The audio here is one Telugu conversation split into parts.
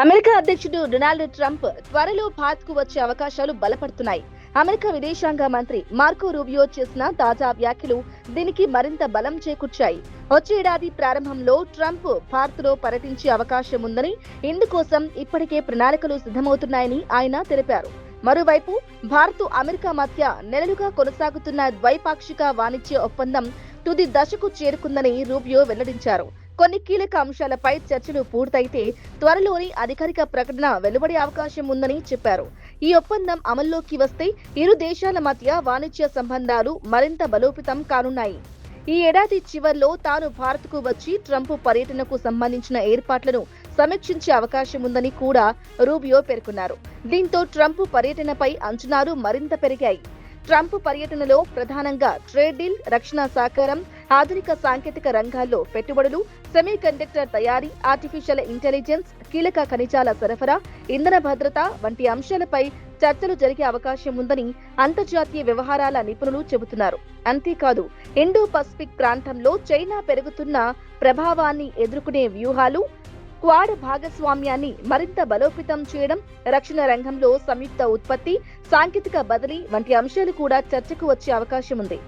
అమెరికా అధ్యక్షుడు డొనాల్డ్ ట్రంప్ త్వరలో భారత్కు వచ్చే అవకాశాలు బలపడుతున్నాయి. అమెరికా విదేశాంగ మంత్రి మార్కో రూబియో చేసిన తాజా వ్యాఖ్యలు దీనికి మరింత బలం చేకూర్చాయి. వచ్చే ఏడాది ప్రారంభంలో ట్రంప్ భారత్లో పర్యటించే అవకాశం ఉందని, ఇందుకోసం ఇప్పటికే ప్రణాళికలు సిద్ధమవుతున్నాయని ఆయన తెలిపారు. మరోవైపు భారత్ అమెరికా మధ్య నెలలుగా కొనసాగుతున్న ద్వైపాక్షిక వాణిజ్య ఒప్పందం తుది దశకు చేరుకుందని రూబియో వెల్లడించారు. కొన్ని కీలక అంశాలపై చర్చలు పూర్తయితే త్వరలోని అధికారిక ప్రకటన వెలువడే అవకాశం ఉందని చెప్పారు. ఈ ఒప్పందం అమల్లోకి వస్తే ఇరు దేశాల మధ్య వాణిజ్య సంబంధాలు మరింత బలోపేతం కానున్నాయి. ఈ ఏడాది చివర్లో తాను భారత్కు వచ్చి ట్రంప్ పర్యటనకు సంబంధించిన ఏర్పాట్లను సమీక్షించే అవకాశం ఉందని కూడా రూబియో పేర్కొన్నారు. దీంతో ట్రంప్ పర్యటనపై అంచనాలు మరింత పెరిగాయి. ట్రంప్ పర్యటనలో ప్రధానంగా ట్రేడ్ డీల్, రక్షణ సహకారం, ఆధునిక సాంకేతిక రంగాల్లో పెట్టుబడులు, సెమీకండక్టర్ తయారీ, ఆర్టిఫిషియల్ ఇంటెలిజెన్స్, కీలక ఖనిజాల సరఫరా, ఇంధన భద్రత వంటి అంశాలపై చర్చలు జరిగే అవకాశం ఉందని అంతర్జాతీయ వ్యవహారాల నిపుణులు చెబుతున్నారు. అంతేకాదు, ఇండో పసిఫిక్ ప్రాంతంలో చైనా పెరుగుతున్న ప్రభావాన్ని ఎదుర్కొనే వ్యూహాలు, క్వాడ్ భాగస్వామ్యాన్ని మరింత బలోపేతం చేయడం, రక్షణ రంగంలో సంయుక్త ఉత్పత్తి, సాంకేతిక బదిలీ వంటి అంశాలు కూడా చర్చకు వచ్చే అవకాశం ఉంది.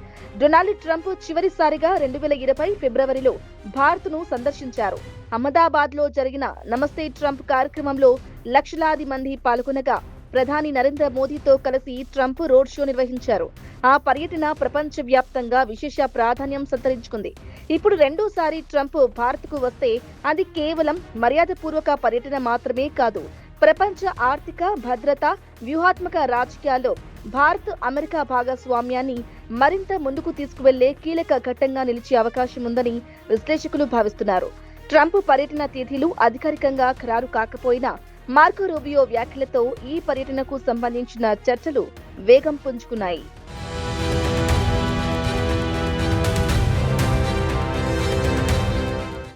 డొనాల్డ్ ట్రంప్ చివరిసారిగా 2020 ఫిబ్రవరిలో భారత్ను సందర్శించారు. అహ్మదాబాద్లో జరిగిన నమస్తే ట్రంప్ కార్యక్రమంలో లక్షలాది మంది పాల్గొనగా ప్రధాని నరేంద్ర మోదీతో కలిసి ట్రంప్ రోడ్ షో నిర్వహించారు. ఆ పర్యటన ప్రపంచ వ్యాప్తంగా విశేష ప్రాధాన్యం సంతరించుకుంది. ఇప్పుడు రెండోసారి ట్రంప్ భారత్కు వస్తే అది కేవలం మర్యాదపూర్వక పర్యటన మాత్రమే కాదు, ప్రపంచ ఆర్థిక, భద్రత, వ్యూహాత్మక రాజకీయాల్లో భారత్ అమెరికా భాగస్వామ్యాన్ని మరింత ముందుకు తీసుకువెళ్లే కీలక ఘట్టంగా నిలిచే అవకాశం ఉందని విశ్లేషకులు భావిస్తున్నారు. ట్రంప్ పర్యటన తేదీలు అధికారికంగా ఖరారు కాకపోయినా మార్కో రూబియో వ్యాఖ్యలతో ఈ పర్యటనకు సంబంధించిన చర్చలు వేగం పుంజుకున్నాయి.